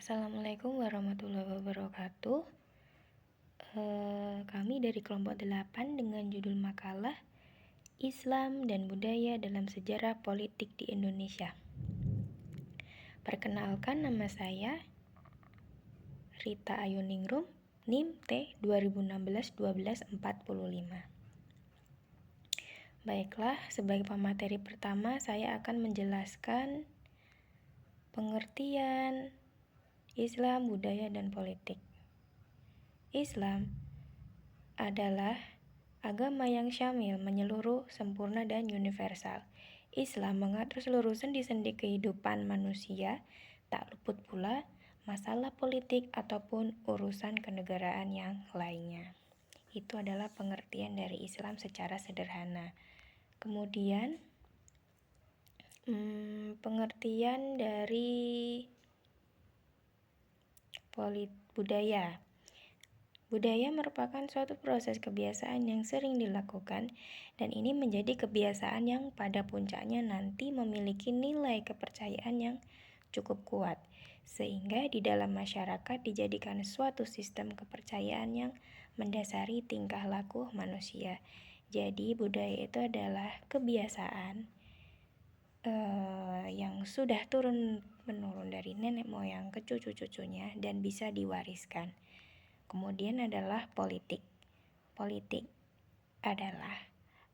Assalamualaikum warahmatullahi wabarakatuh. Kami dari kelompok 8 dengan judul makalah Islam dan Budaya dalam Sejarah Politik di Indonesia. Perkenalkan, nama saya Rita Ayuningrum, NIM T 2016-1245. Baiklah, sebagai pemateri pertama saya akan menjelaskan pengertian Islam, budaya, dan politik. Islam adalah agama yang syamil, menyeluruh, sempurna, dan universal. Islam mengatur seluruh sendi-sendi kehidupan manusia, tak luput pula masalah politik ataupun urusan kenegaraan yang lainnya. Itu adalah pengertian dari Islam secara sederhana. Kemudian, pengertian dari budaya. Budaya merupakan suatu proses kebiasaan yang sering dilakukan, dan ini menjadi kebiasaan yang pada puncaknya nanti memiliki nilai kepercayaan yang cukup kuat, sehingga di dalam masyarakat dijadikan suatu sistem kepercayaan yang mendasari tingkah laku manusia. Jadi budaya itu adalah kebiasaan yang sudah turun-menurun dari nenek moyang ke cucu-cucunya dan bisa diwariskan. Kemudian adalah politik. Politik adalah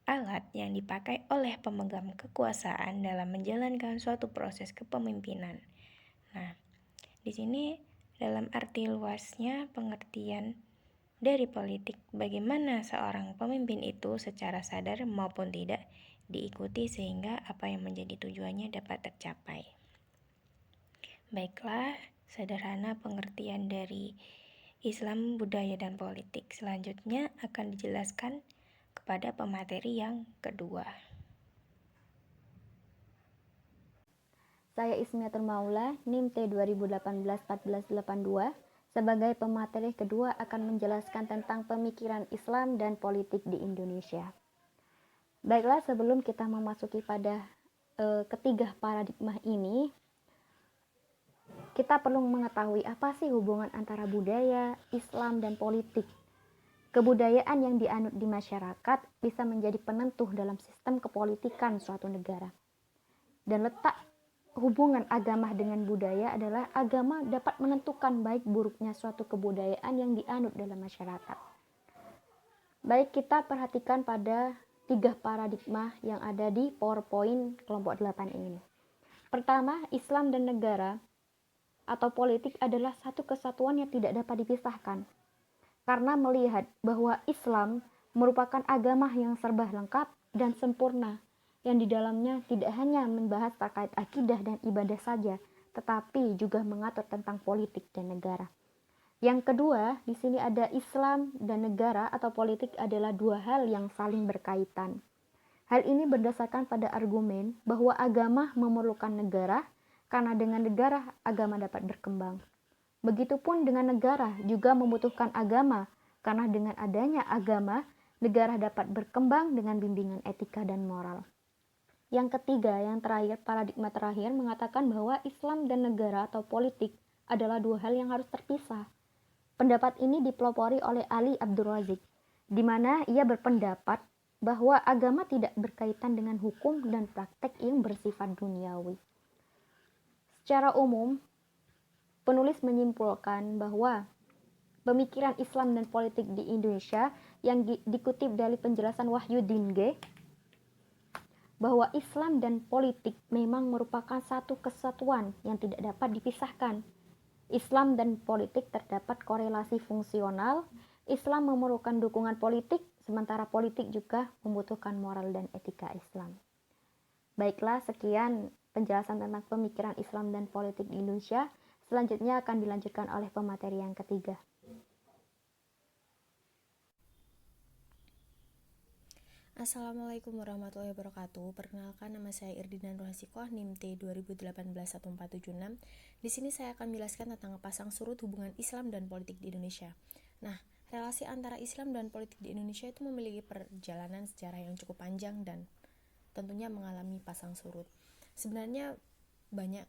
alat yang dipakai oleh pemegang kekuasaan dalam menjalankan suatu proses kepemimpinan. Nah, di sini dalam arti luasnya pengertian dari politik, bagaimana seorang pemimpin itu secara sadar maupun tidak diikuti sehingga apa yang menjadi tujuannya dapat tercapai. Baiklah, sederhana pengertian dari Islam, budaya, dan politik. Selanjutnya akan dijelaskan kepada pemateri yang kedua. Saya Ismiatul Maula, NIM T 2018-1482. Sebagai pemateri kedua akan menjelaskan tentang pemikiran Islam dan politik di Indonesia. Baiklah, sebelum kita memasuki pada ketiga paradigma ini, kita perlu mengetahui apa sih hubungan antara budaya, Islam, dan politik. Kebudayaan yang dianut di masyarakat bisa menjadi penentu dalam sistem kepolitikan suatu negara. Dan letak hubungan agama dengan budaya adalah agama dapat menentukan baik buruknya suatu kebudayaan yang dianut dalam masyarakat. Baik, kita perhatikan pada 3 paradigma yang ada di PowerPoint kelompok 8 ini. Pertama, Islam dan negara atau politik adalah satu kesatuan yang tidak dapat dipisahkan. Karena melihat bahwa Islam merupakan agama yang serba lengkap dan sempurna, yang di dalamnya tidak hanya membahas terkait akidah dan ibadah saja, tetapi juga mengatur tentang politik dan negara. Yang kedua, di sini ada Islam dan negara atau politik adalah dua hal yang saling berkaitan. Hal ini berdasarkan pada argumen bahwa agama memerlukan negara, karena dengan negara agama dapat berkembang. Begitupun dengan negara juga membutuhkan agama, karena dengan adanya agama, negara dapat berkembang dengan bimbingan etika dan moral. Yang ketiga, yang terakhir, paradigma terakhir mengatakan bahwa Islam dan negara atau politik adalah dua hal yang harus terpisah. Pendapat ini dipelopori oleh Ali Abdul Razik, di mana ia berpendapat bahwa agama tidak berkaitan dengan hukum dan praktek yang bersifat duniawi. Secara umum, penulis menyimpulkan bahwa pemikiran Islam dan politik di Indonesia yang dikutip dari penjelasan Wahyudin G, bahwa Islam dan politik memang merupakan satu kesatuan yang tidak dapat dipisahkan. Islam dan politik terdapat korelasi fungsional. Islam memerlukan dukungan politik, sementara politik juga membutuhkan moral dan etika Islam. Baiklah, sekian penjelasan tentang pemikiran Islam dan politik di Indonesia. Selanjutnya akan dilanjutkan oleh pemateri yang ketiga. Assalamualaikum warahmatullahi wabarakatuh. Perkenalkan, nama saya Irdina Nurhasikoh, NIM T 2018-1476. Di sini saya akan menjelaskan tentang pasang surut hubungan Islam dan politik di Indonesia. Nah, relasi antara Islam dan politik di Indonesia itu memiliki perjalanan sejarah yang cukup panjang dan tentunya mengalami pasang surut. Sebenarnya banyak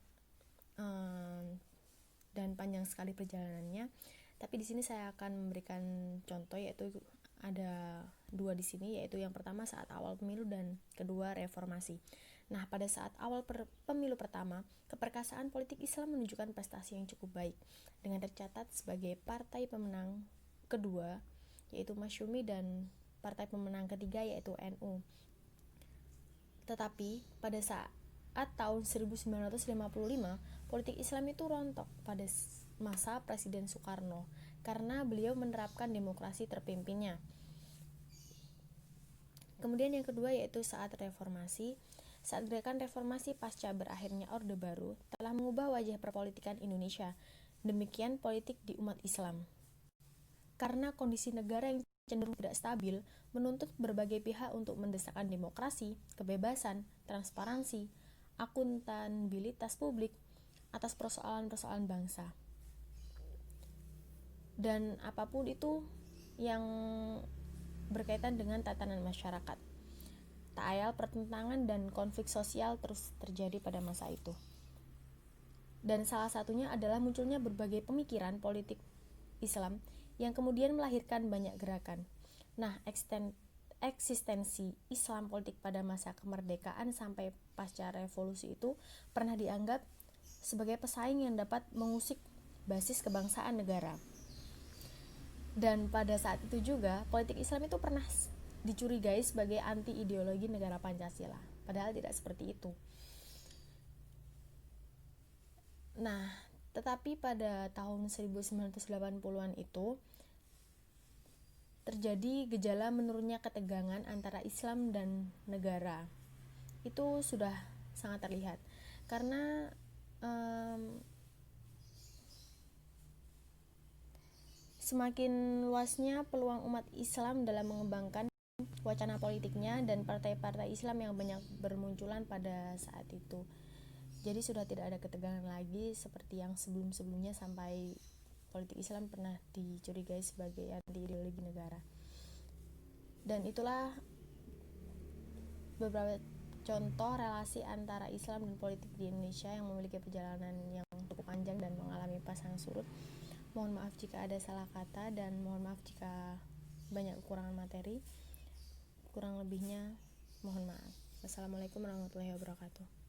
dan panjang panjang sekali perjalanannya. Tapi di sini saya akan memberikan contoh, yaitu ada 2 di sini, yaitu yang pertama saat awal pemilu dan kedua reformasi. Nah, pada saat awal pemilu pertama, keperkasaan politik Islam menunjukkan prestasi yang cukup baik dengan tercatat sebagai partai pemenang kedua yaitu Masyumi dan partai pemenang ketiga yaitu NU. Tetapi pada saat tahun 1955, politik Islam itu rontok pada masa Presiden Soekarno karena beliau menerapkan demokrasi terpimpinnya. Kemudian yang kedua yaitu saat reformasi. Saat gerakan reformasi pasca berakhirnya Orde Baru telah mengubah wajah perpolitikan Indonesia. Demikian politik di umat Islam. Karena kondisi negara yang cenderung tidak stabil, menuntut berbagai pihak untuk mendesakkan demokrasi, kebebasan, transparansi, akuntabilitas publik atas persoalan-persoalan bangsa. Dan apapun itu yang berkaitan dengan tatanan masyarakat. Tak ayal pertentangan dan konflik sosial terus terjadi pada masa itu. Dan salah satunya adalah munculnya berbagai pemikiran politik Islam yang kemudian melahirkan banyak gerakan. Nah, eksistensi Islam politik pada masa kemerdekaan sampai pasca revolusi itu pernah dianggap sebagai pesaing yang dapat mengusik basis kebangsaan negara. Dan pada saat itu juga politik Islam itu pernah dicurigai sebagai anti ideologi negara Pancasila, padahal tidak seperti itu. Nah, tetapi pada tahun 1980-an itu terjadi gejala menurunnya ketegangan antara Islam dan negara. Itu sudah sangat terlihat karena semakin luasnya peluang umat Islam dalam mengembangkan wacana politiknya dan partai-partai Islam yang banyak bermunculan pada saat itu. Jadi sudah tidak ada ketegangan lagi seperti yang sebelum-sebelumnya sampai politik Islam pernah dicurigai sebagai anti ideologi negara. Dan itulah beberapa contoh relasi antara Islam dan politik di Indonesia yang memiliki perjalanan yang cukup panjang dan mengalami pasang surut. Mohon maaf jika ada salah kata dan mohon maaf jika banyak kekurangan materi. Kurang lebihnya mohon maaf. Wassalamualaikum warahmatullahi wabarakatuh.